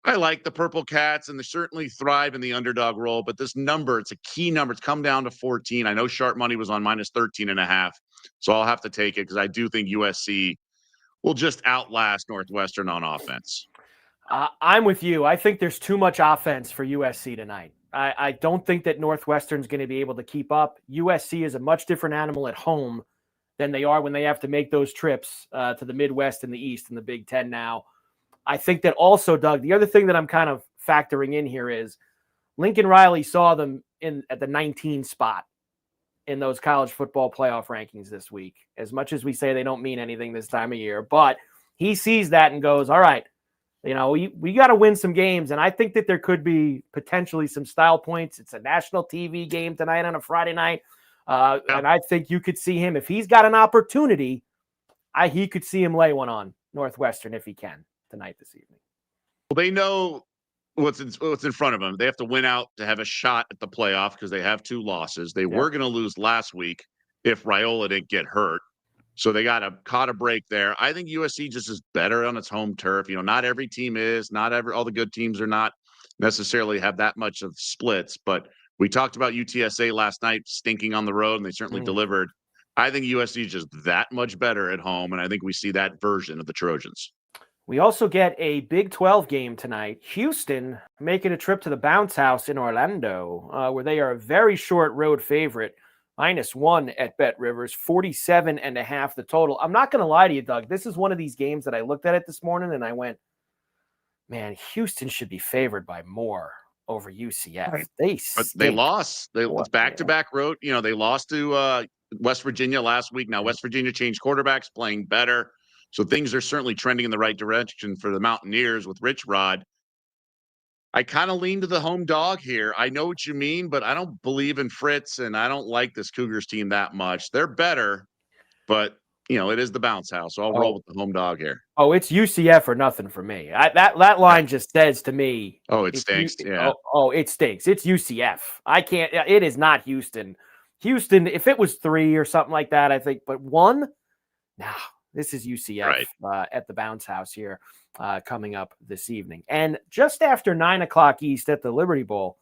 I like the Purple Cats, and they certainly thrive in the underdog role, but this number, it's a key number. It's come down to 14. I know sharp money was on minus 13.5, so I'll have to take it because I do think USC will just outlast Northwestern on offense. I'm with you. I think there's too much offense for USC tonight. I don't think that Northwestern's going to be able to keep up. USC is a much different animal at home than they are when they have to make those trips to the Midwest and the East and the Big Ten now. I think that also, Doug, the other thing that I'm kind of factoring in here is Lincoln Riley saw them at the 19 spot in those college football playoff rankings this week. As much as we say they don't mean anything this time of year, but he sees that and goes, all right, we got to win some games. And I think that there could be potentially some style points. It's a national TV game tonight on a Friday night. And I think you could see him, if he's got an opportunity, he could see him lay one on Northwestern if he can tonight this evening. Well, they know what's in front of them. They have to win out to have a shot at the playoff because they have 2 losses. They were going to lose last week if Raiola didn't get hurt. So they caught a break there. I think USC just is better on its home turf. Not every team is, all the good teams are not necessarily have that much of splits, but we talked about UTSA last night stinking on the road, and they certainly delivered. I think USC is just that much better at home, and I think we see that version of the Trojans. We also get a Big 12 game tonight. Houston making a trip to the Bounce House in Orlando, where they are a very short road favorite, -1 at Bet Rivers, 47.5 the total. I'm not going to lie to you, Doug. This is one of these games that I looked at it this morning and I went, man, Houston should be favored by more over UCF. Right. But they lost. It's back-to-back road. They lost to West Virginia last week. Now West Virginia changed quarterbacks, playing better. So things are certainly trending in the right direction for the Mountaineers with Rich Rod. I kind of lean to the home dog here. I know what you mean, but I don't believe in Fritz, and I don't like this Cougars team that much. They're better, but it is the Bounce House, so I'll roll with the home dog here. Oh, it's UCF or nothing for me. That line just says to me. Oh, it stinks. Yeah. Oh, it stinks. It's UCF. I can't. It is not Houston. Houston, if it was 3 or something like that, I think, but 1, nah. This is UCF at the Bounce House here coming up this evening. And just after 9 o'clock East at the Liberty Bowl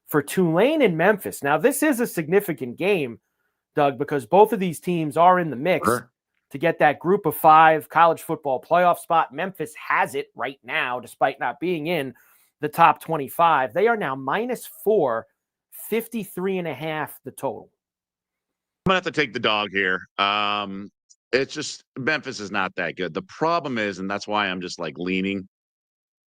for Tulane and Memphis. Now, this is a significant game, Doug, because both of these teams are in the mix to get that group of 5 college football playoff spot. Memphis has it right now, despite not being in the top 25. They are now -4, 53.5 the total. I'm going to have to take the dog here. It's just Memphis is not that good. The problem is, and that's why I'm just like leaning,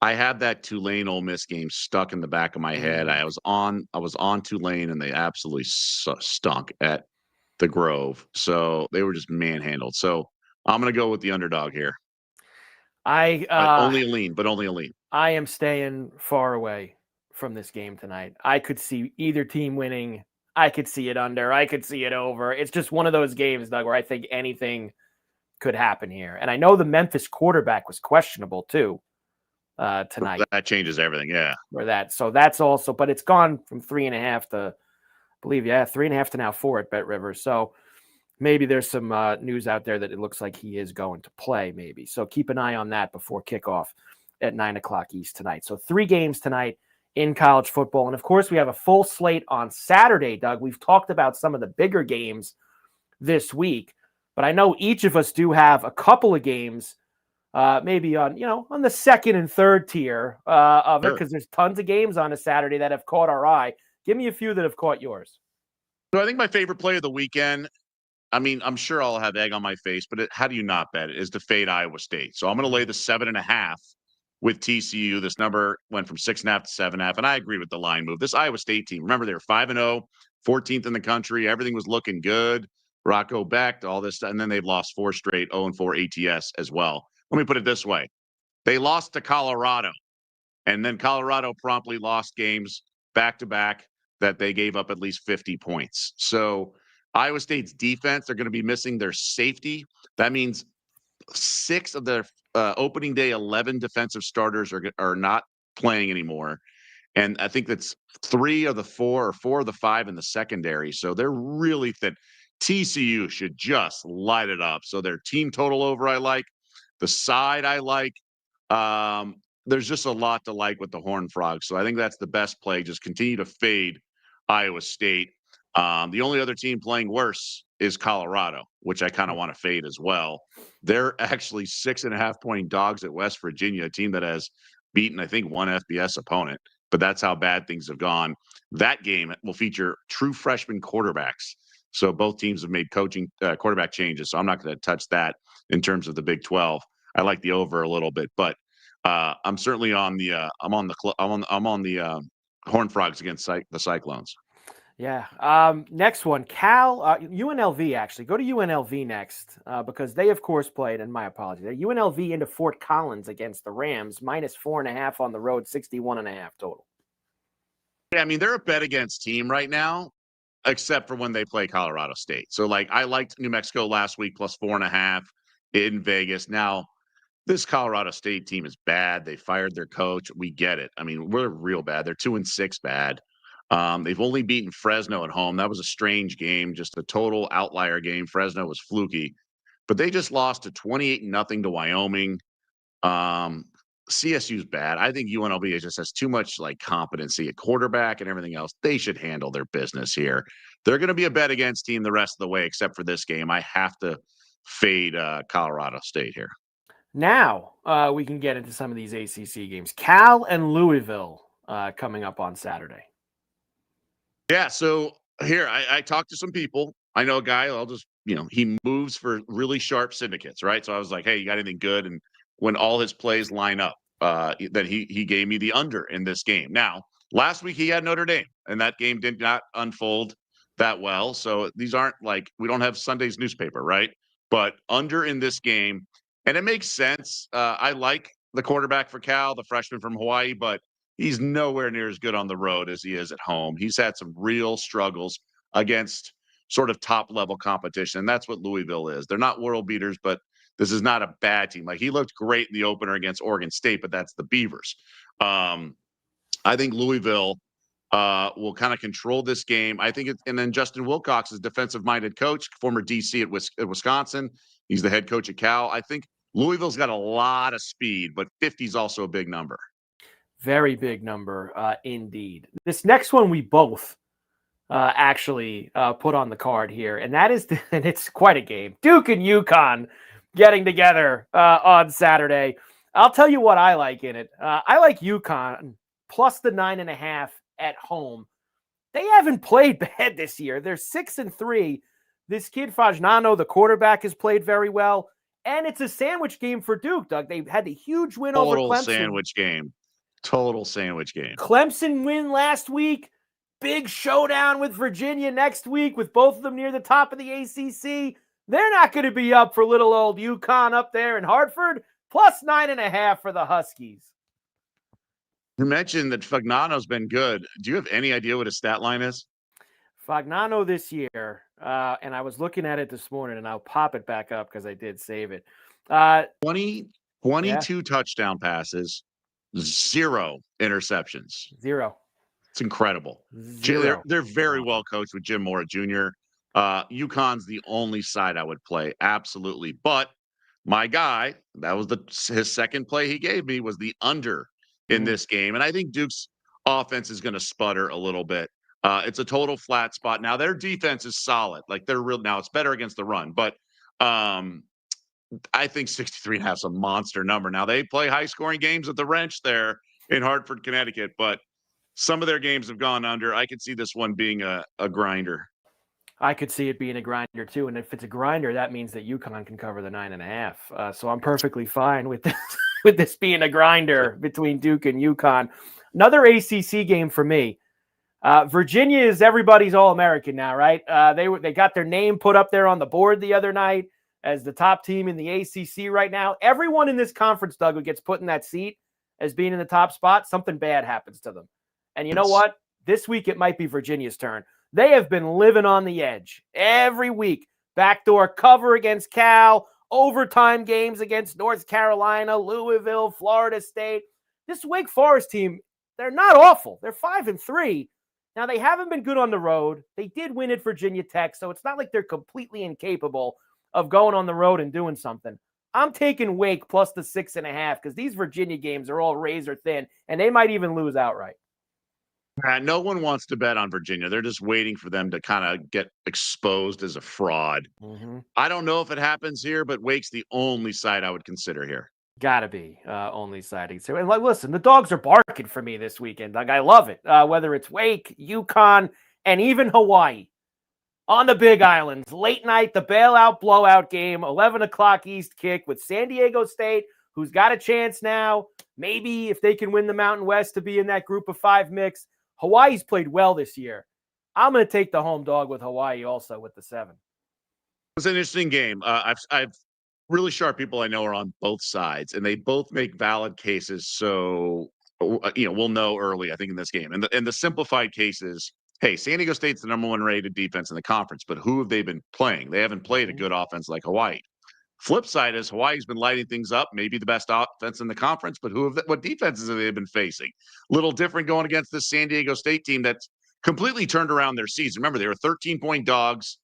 I have that Tulane Ole Miss game stuck in the back of my head. I was on Tulane, and they absolutely stunk at the Grove. So they were just manhandled. So I'm going to go with the underdog here. Only a lean. I am staying far away from this game tonight. I could see either team winning. I could see it under. I could see it over. It's just one of those games, Doug, where I think anything could happen here. And I know the Memphis quarterback was questionable too tonight. That changes everything, yeah. So that's also, but it's gone from 3.5 to, I believe, 3.5 to now 4 at Bet Rivers. So maybe there's some news out there that it looks like he is going to play, maybe. So keep an eye on that before kickoff at 9 o'clock East tonight. So 3 games tonight in college football. And of course, we have a full slate on Saturday, Doug. We've talked about some of the bigger games this week, but I know each of us do have a couple of games, maybe on the second and third tier of it, because there's tons of games on a Saturday that have caught our eye. Give me a few that have caught yours. So I think my favorite play of the weekend, I mean, I'm sure I'll have egg on my face, but how do you not bet it, is to fade Iowa State. So I'm going to lay the 7.5 with TCU. This number went from 6.5 to 7.5, and I agree with the line move. This Iowa State team, remember, they were 5-0, 14th in the country. Everything was looking good. Rocco Becht, all this stuff, and then they've lost 4 straight 0-4 ATS as well. Let me put it this way. They lost to Colorado, and then Colorado promptly lost games back-to-back that they gave up at least 50 points. So Iowa State's defense, they're going to be missing their safety. That means 6 of their opening day 11 defensive starters are not playing anymore. And I think that's 3 of the 4 or 4 of the 5 in the secondary. So they're really thin. TCU should just light it up. So their team total over, I like. The side, I like. There's just a lot to like with the Horned Frogs. So I think that's the best play. Just continue to fade Iowa State. The only other team playing worse is Colorado, which I kind of want to fade as well. They're actually 6.5-point dogs at West Virginia, a team that has beaten, I think, 1 FBS opponent. But that's how bad things have gone. That game will feature true freshman quarterbacks. So both teams have made coaching quarterback changes. So I'm not going to touch that in terms of the Big 12. I like the over a little bit, but I'm certainly on the I'm on the Horned Frogs against the Cyclones. Yeah. Next one, UNLV, actually. Go to UNLV next because they, of course, played, and my apologies, UNLV into Fort Collins against the Rams, -4.5 on the road, 61.5 total. Yeah, I mean, they're a bet against team right now, except for when they play Colorado State. So, I liked New Mexico last week, +4.5 in Vegas. Now, this Colorado State team is bad. They fired their coach. We get it. I mean, we're real bad. They're 2-6 bad. They've only beaten Fresno at home. That was a strange game, just a total outlier game. Fresno was fluky, but they just lost to 28-0 to Wyoming. CSU's bad. I think UNLV just has too much like competency at quarterback and everything else. They should handle their business here. They're going to be a bet against team the rest of the way, except for this game. I have to fade Colorado State here. Now we can get into some of these ACC games. Cal and Louisville coming up on Saturday. Yeah, so here I talked to some people. I know a guy, he moves for really sharp syndicates, right? So I was like, hey, you got anything good? And when all his plays line up, then he gave me the under in this game. Now, last week he had Notre Dame, and that game did not unfold that well. So these aren't like, we don't have Sunday's newspaper, right? But under in this game, and it makes sense. I like the quarterback for Cal, the freshman from Hawaii, but he's nowhere near as good on the road as he is at home. He's had some real struggles against sort of top level competition. And that's what Louisville is. They're not world beaters, but this is not a bad team. Like, he looked great in the opener against Oregon State, but that's the Beavers. I think Louisville will kind of control this game. I think and then Justin Wilcox is defensive minded coach, former DC at Wisconsin. He's the head coach at Cal. I think Louisville's got a lot of speed, but 50 is also a big number. Very big number, indeed. This next one we both actually put on the card here, and that is, and it's quite a game. Duke and UConn getting together on Saturday. I'll tell you what I like in it. I like UConn plus the 9.5 at home. They haven't played bad this year. They're 6-3. This kid Fagnano, the quarterback, has played very well, and it's a sandwich game for Duke. Doug, they had the huge win over Clemson. Total sandwich game. Clemson win last week. Big showdown with Virginia next week, with both of them near the top of the ACC. They're not going to be up for little old UConn up there in Hartford. Plus 9.5 for the Huskies. You mentioned that Fagnano's been good. Do you have any idea what his stat line is? Fagnano this year, and I was looking at it this morning, and I'll pop it back up because I did save it. 22 touchdown passes, 0 interceptions. 0. It's incredible. 0. They're very well coached with Jim Mora Jr. UConn's the only side I would play, absolutely. But my guy, that was his second play he gave me, was the under in this game. And I think Duke's offense is going to sputter a little bit. It's a total flat spot. Now, their defense is solid. Like, they're real. Now, it's better against the run. But I think 63.5 is a monster number. Now, they play high-scoring games at the Wrench there in Hartford, Connecticut. But some of their games have gone under. I could see this one being a grinder. I could see it being a grinder, too. And if it's a grinder, that means that UConn can cover the 9.5. So I'm perfectly fine with this, with this being a grinder between Duke and UConn. Another ACC game for me. Virginia is everybody's All-American now, right? They got their name put up there on the board the other night as the top team in the ACC right now. Everyone in this conference, Doug, who gets put in that seat as being in the top spot, something bad happens to them. And you know what? This week it might be Virginia's turn. They have been living on the edge every week. Backdoor cover against Cal, overtime games against North Carolina, Louisville, Florida State. This Wake Forest team, they're not awful. They're 5-3. Now, they haven't been good on the road. They did win at Virginia Tech, so it's not like they're completely incapable of going on the road and doing something. I'm taking Wake plus the 6.5 because these Virginia games are all razor thin, and they might even lose outright. No one wants to bet on Virginia. They're just waiting for them to kind of get exposed as a fraud. I don't know if it happens here, but Wake's the only side I would consider here. Gotta be only siding. So, and listen, the dogs are barking for me this weekend. Like, I love it. Whether it's Wake, UConn, and even Hawaii on the Big Islands, late night, the bailout blowout game, 11 o'clock East kick with San Diego State, who's got a chance now. Maybe if they can win the Mountain West to be in that group of 5 mix. Hawaii's played well this year. I'm going to take the home dog with Hawaii also with the 7. It's an interesting game. I've really sharp people I know are on both sides, and they both make valid cases. So, we'll know early, I think, in this game. And the simplified case is, hey, San Diego State's the number 1 rated defense in the conference, but who have they been playing? They haven't played a good offense like Hawaii. Flip side is Hawaii's been lighting things up, maybe the best offense in the conference, but what defenses have they been facing? Little different going against this San Diego State team that's completely turned around their season. Remember, they were 13-point dogs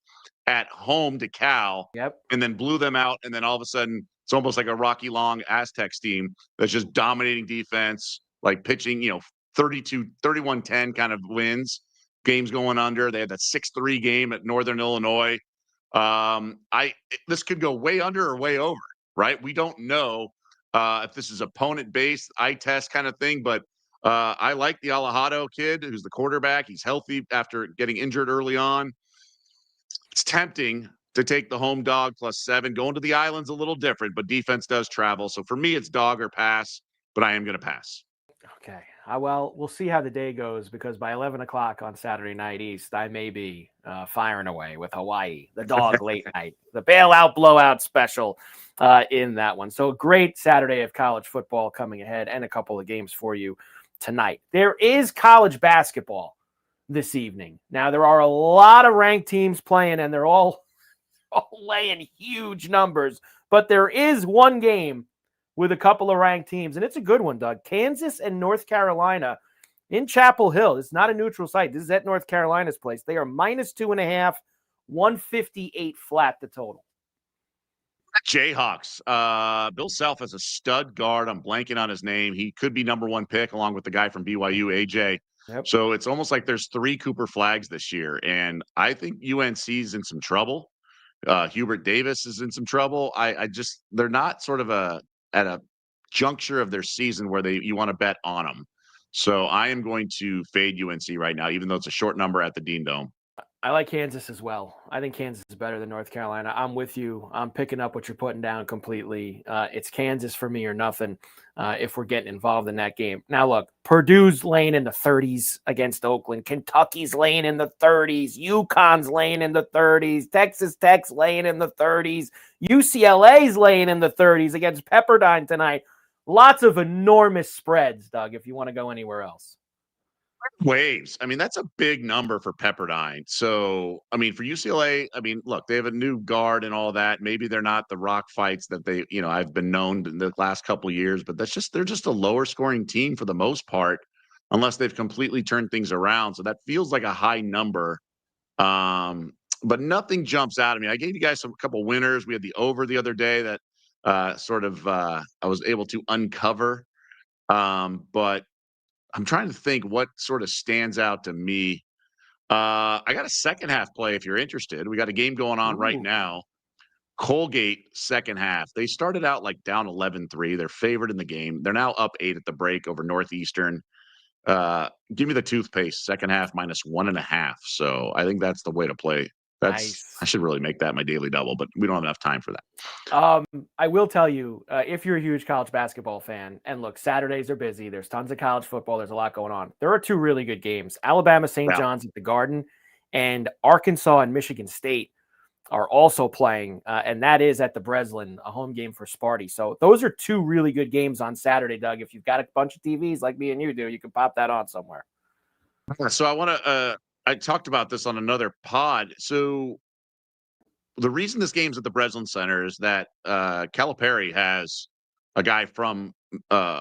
at home to Cal, Yep. and then blew them out. And then all of a sudden, it's almost like a Rocky Long Aztecs team that's just dominating defense, like pitching, 32, 31-10 kind of wins, games going under. They had that 6-3 game at Northern Illinois. This could go way under or way over, right? We don't know if this is opponent-based, eye test kind of thing, but I like the Alejado kid who's the quarterback. He's healthy after getting injured early on. It's tempting to take the home dog +7. Going to the island's a little different, but defense does travel. So for me, it's dog or pass, but I am going to pass. Okay. Well, we'll see how the day goes, because by 11 o'clock on Saturday night East, I may be firing away with Hawaii, the dog late night, the bailout blowout special in that one. So a great Saturday of college football coming ahead, and a couple of games for you tonight. There is college basketball this evening. Now, there are a lot of ranked teams playing, and they're all laying huge numbers, but there is one game with a couple of ranked teams, and it's a good one, Doug. Kansas and North Carolina in Chapel Hill. It's not a neutral site. This is at North Carolina's place. They are -2.5, 158 flat the total. Jayhawks. Bill Self is a stud guard. I'm blanking on his name. He could be number one pick along with the guy from BYU, AJ. Yep. So it's almost like there's 3 Cooper Flags this year, and I think UNC's in some trouble. Hubert Davis is in some trouble. They're not sort of at a juncture of their season where you want to bet on them. So I am going to fade UNC right now, even though it's a short number at the Dean Dome. I like Kansas as well. I think Kansas is better than North Carolina. I'm with you. I'm picking up what you're putting down completely. It's Kansas for me or nothing if we're getting involved in that game. Now, look, Purdue's laying in the 30s against Oakland. Kentucky's laying in the 30s. UConn's laying in the 30s. Texas Tech's laying in the 30s. UCLA's laying in the 30s against Pepperdine tonight. Lots of enormous spreads, Doug, if you want to go anywhere else. Waves. I mean, that's a big number for Pepperdine. So, I mean, for UCLA, look, they have a new guard and all that. Maybe they're not the rock fights that they, I've been known in the last couple of years, but they're just a lower scoring team for the most part, unless they've completely turned things around. So that feels like a high number. But nothing jumps out at me. I gave you guys a couple winners. We had the over the other day that I was able to uncover. But I'm trying to think what sort of stands out to me. I got a second half play if you're interested. We got a game going on right now. Colgate second half. They started out like down 11-3. They're favored in the game. They're now up 8 at the break over Northeastern. Give me the toothpaste second half -1.5. So I think that's the way to play. Nice. I should really make that my daily double, but we don't have enough time for that. I will tell you, if you're a huge college basketball fan, and look, Saturdays are busy. There's tons of college football. There's a lot going on. There are 2 really good games. Alabama St. John's at the Garden, and Arkansas and Michigan State are also playing, and that is at the Breslin, a home game for Sparty. So those are 2 really good games on Saturday, Doug. If you've got a bunch of TVs like me and you do, you can pop that on somewhere. So I want to I talked about this on another pod. So the reason this game's at the Breslin Center is that Calipari has a guy from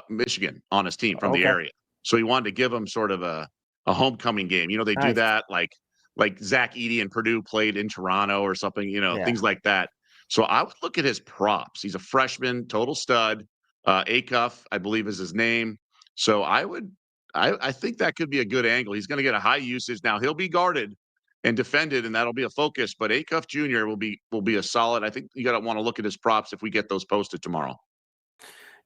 Michigan on his team from the area. So he wanted to give him sort of a homecoming game. They do that like Zach Edey and Purdue played in Toronto or something, things like that. So I would look at his props. He's a freshman, total stud. Acuff, I believe is his name. So I think that could be a good angle. He's going to get a high usage. Now he'll be guarded and defended, and that'll be a focus. But Acuff Jr. will be a solid. I think you got to want to look at his props if we get those posted tomorrow.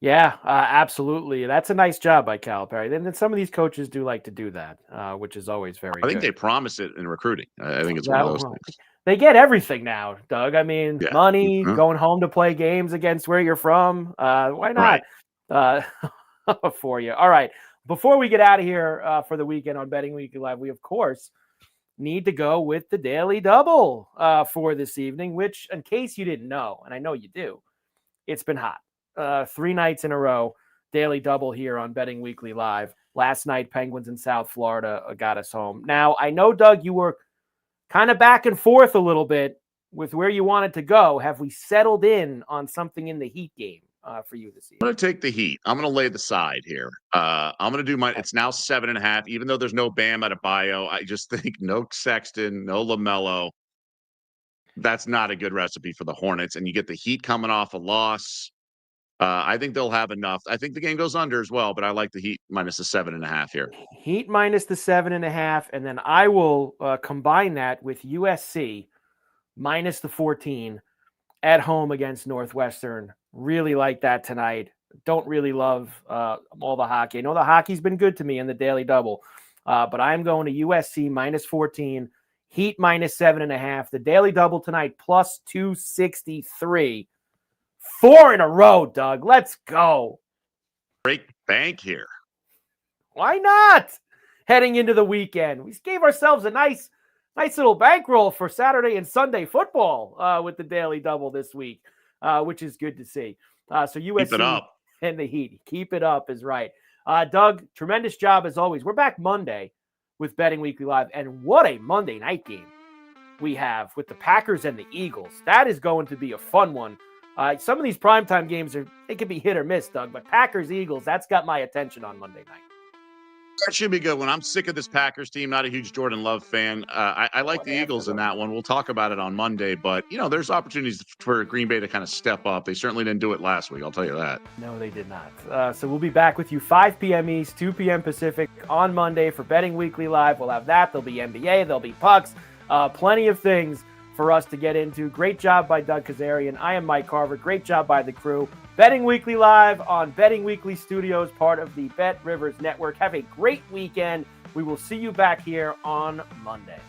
Yeah, absolutely. That's a nice job by Calipari. And then some of these coaches do like to do that, which is always very good. I think they promise it in recruiting. I think it's one of those things. They get everything now, Doug. Money, going home to play games against where you're from. Why not? Right. For you. All right. Before we get out of here for the weekend on Betting Weekly Live, we, of course, need to go with the Daily Double for this evening, which, in case you didn't know, and I know you do, it's been hot. 3 nights in a row, Daily Double here on Betting Weekly Live. Last night, Penguins in South Florida got us home. Now, I know, Doug, you were kind of back and forth a little bit with where you wanted to go. Have we settled in on something in the Heat game? for you this I'm evening? going to take the Heat. I'm going to lay the side here. I'm going to do mine. It's now 7.5, even though there's no Bam Adebayo. I just think no Sexton, no LaMelo. That's not a good recipe for the Hornets. And you get the Heat coming off a loss. I think they'll have enough. I think the game goes under as well, but I like the Heat minus the 7.5 here. Heat minus the 7.5, and then I will combine that with USC minus the 14 at home against Northwestern. Really like that tonight. Don't really love all the hockey. I know the hockey's been good to me in the Daily Double, but I'm going to USC minus 14, Heat minus 7.5. The Daily Double tonight plus 263. 4 in a row, Doug. Let's go. Break bank here. Why not? Heading into the weekend, we gave ourselves a nice little bankroll for Saturday and Sunday football with the Daily Double this week, which is good to see. So USC Keep it up. And the Heat. Keep it up is right. Doug, tremendous job as always. We're back Monday with Betting Weekly Live, and what a Monday night game we have with the Packers and the Eagles. That is going to be a fun one. Some of these primetime games they could be hit or miss, Doug, but Packers Eagles, that's got my attention on Monday night. That should be good one. I'm sick of this Packers team. Not a huge Jordan Love fan. I like the Eagles in that one. We'll talk about it on Monday, but there's opportunities for Green Bay to kind of step up. They certainly didn't do it last week. I'll tell you that. No, they did not. So we'll be back with you 5 p.m. East, 2 p.m. Pacific on Monday for Betting Weekly Live. We'll have that. There'll be NBA. There'll be pucks. Plenty of things for us to get into. Great job by Doug Kezirian. I am Mike Carver. Great job by the crew. Betting Weekly Live on Betting Weekly Studios, part of the Bet Rivers Network. Have a great weekend. We will see you back here on Monday.